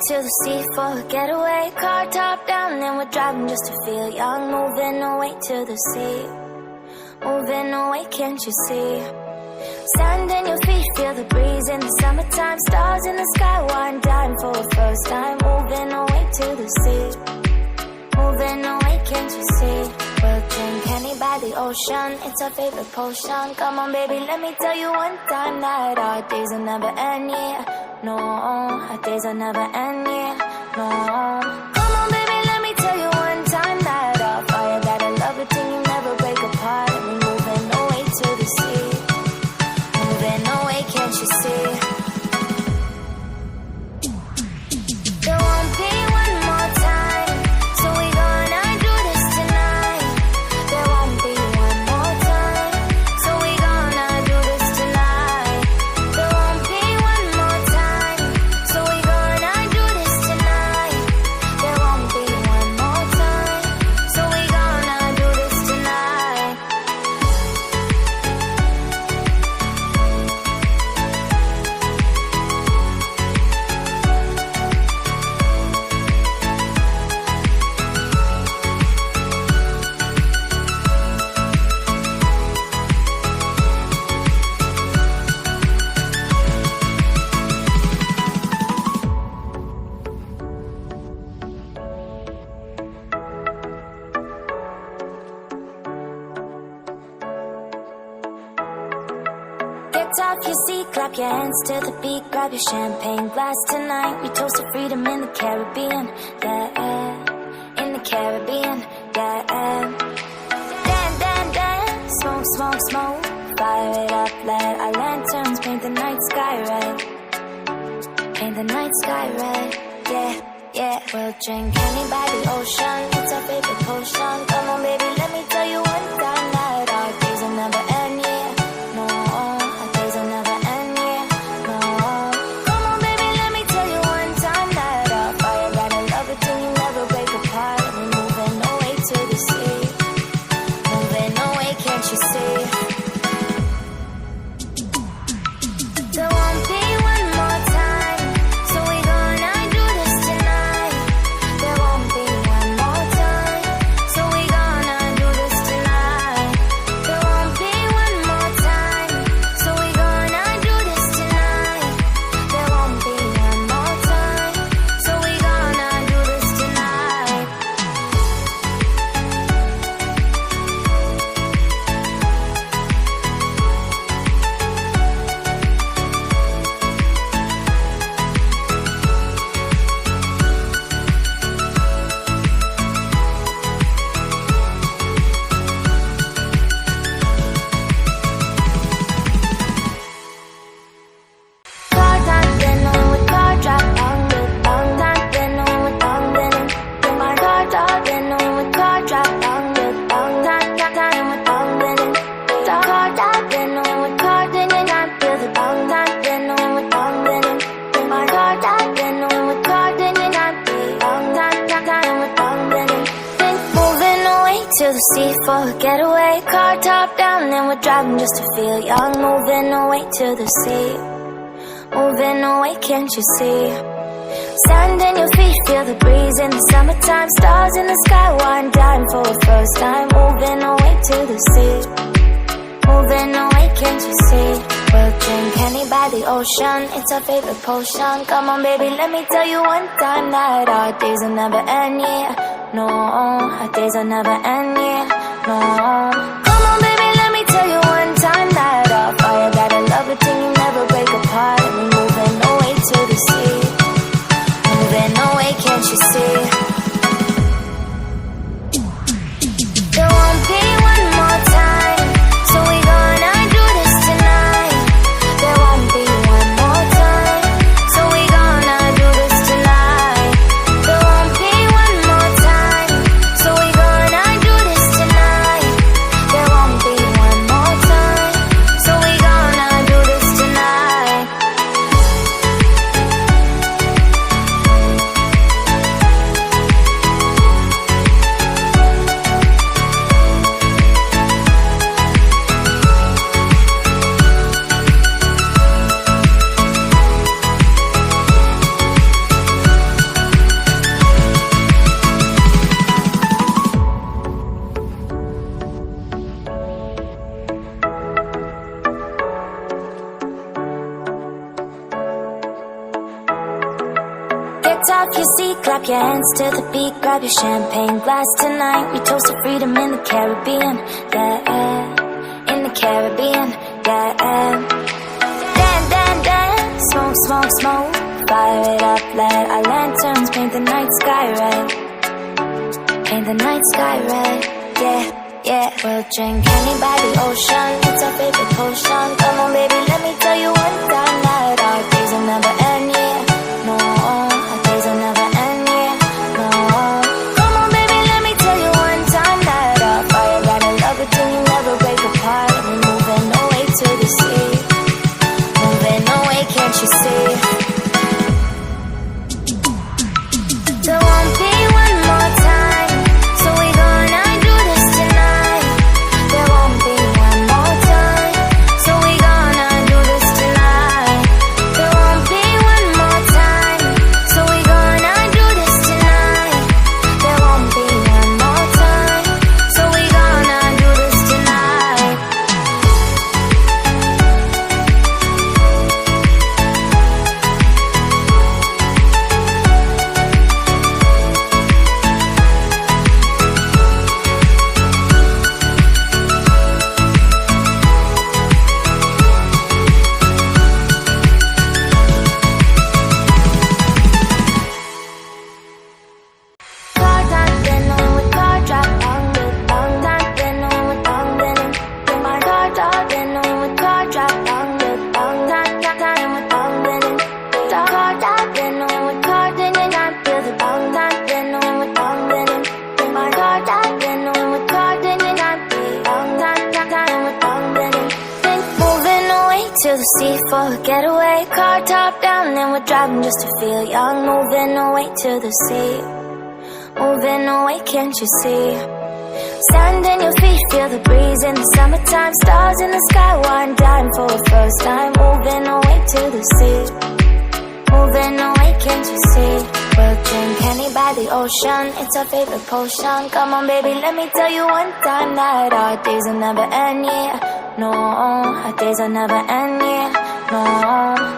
to the sea for a getaway. Car top down and we're driving just to feel young. Moving away to the sea, moving away, can't you see? Sand in your feet, feel the breeze in the summertime. Stars in the sky, one dime for a first time. Moving away to the sea, moving away, can't you see? We'll drink honey by the ocean, it's our favorite potion. Come on baby, let me tell you one time that our days will never end, yeah. No, our days will never end, yeah. No. Come on baby, let me tell you one time that our fire got a love it till you never break apart. And we're moving away to the sea, moving away, can't you see? There won't be one more time, so we gonna do this tonight. There won't be one more time, so we gonna do this tonight. There won't be one more time, so we gonna do this tonight. There won't be one more time, so we gonna do this tonight. Get off your seat, clap your hands to the beat. Grab your champagne glass tonight. We toast to freedom in the Caribbean, yeah. In the Caribbean, yeah. Dance, dance, dance, smoke, smoke, smoke. Fire it up, let our lanterns paint the night sky red. Paint the night sky red, yeah, yeah. We'll drink honey by the ocean, it's our favorite potion. Come on baby, let me tell you one time that our days will never end, yeah. No, our days will never end, yeah. No. Come on baby, let me tell you one time that our fire got a love it till you never break apart. And we're moving away to the sea, moving away, can't you see? There won't be one more time, so we gonna do this tonight. There won't be one more time, so we gonna do this tonight. There won't be one more time, so we gonna do this tonight. There won't be one more time, so we gonna do this tonight. Car top, then on with car drop, on with long time, then on with long linen. Then my car top, then on with car drop, on with long time, time with long linen. Car top, then on with car, then you not feel the long time, then on with long linen. Then my car top, then on with car, then you not be long time, time with long linen. Then moving away to the sea for a getaway. Car top down and we're driving just to feel young. Moving away to the sea, moving away, can't you see? Sand in your feet, feel the breeze in the summertime. Stars in the sky, one dime for a first time. Moving away to the sea, moving away, can't you see? We'll drink honey by the ocean, it's our favorite potion. Come on baby, let me tell you one time that our days will never end, yeah. No, our days will never end, yeah. No. Come on baby, let me tell you one time that our fire got a love it till you never break apart. And we're moving away to the sea, moving away, can't you see? There won't be one more time, so we gonna do this tonight. There won't be one more time, so we gonna do this tonight. There won't be one more time, so we gonna do this tonight. off your seat, clap your hands to the beat, grab your champagne glass tonight. We toast to freedom in the Caribbean, yeah, in the Caribbean, yeah. Dance, dance, dance, smoke, smoke, smoke, fire it up, let our lanterns paint the night sky red, paint the night sky red, yeah, yeah. We'll drink honey by the ocean, it's our favorite potion. Come on baby, let me tell you one time that our days will never end, yeah. No, our days will never end, yeah. No. Come on baby, let me tell you one time that our fire got a love it till you never break apart. We're moving away to the sea, moving away, can't you see? There won't be one more time, so we gonna do this tonight. There won't be one more time, so we gonna do this tonight. There won't be one more time, so we gonna do this tonight. There won't be one more time, so we gonna do this tonight. Car time, then on with car drop, long time, then on with long been. Get my car top, then on with car drop, long time with long been. Car top, then on with car, then I feel the long time, then on with long been. Get my car top, then on with car, then I feel long time with long been. Then moving away to the sea for a getaway. Car top down, then we're driving just to feel young. Moving away to the sea, moving away, can't you see? Sand in your feet, feel the breeze in the summertime. Stars in the sky, one time for the first time. Moving away to the sea, moving away, can't you see? We'll drink honey by the ocean, it's our favorite potion. Come on baby, let me tell you one time that our days will never end, yeah. No, our days will never end, yeah. No.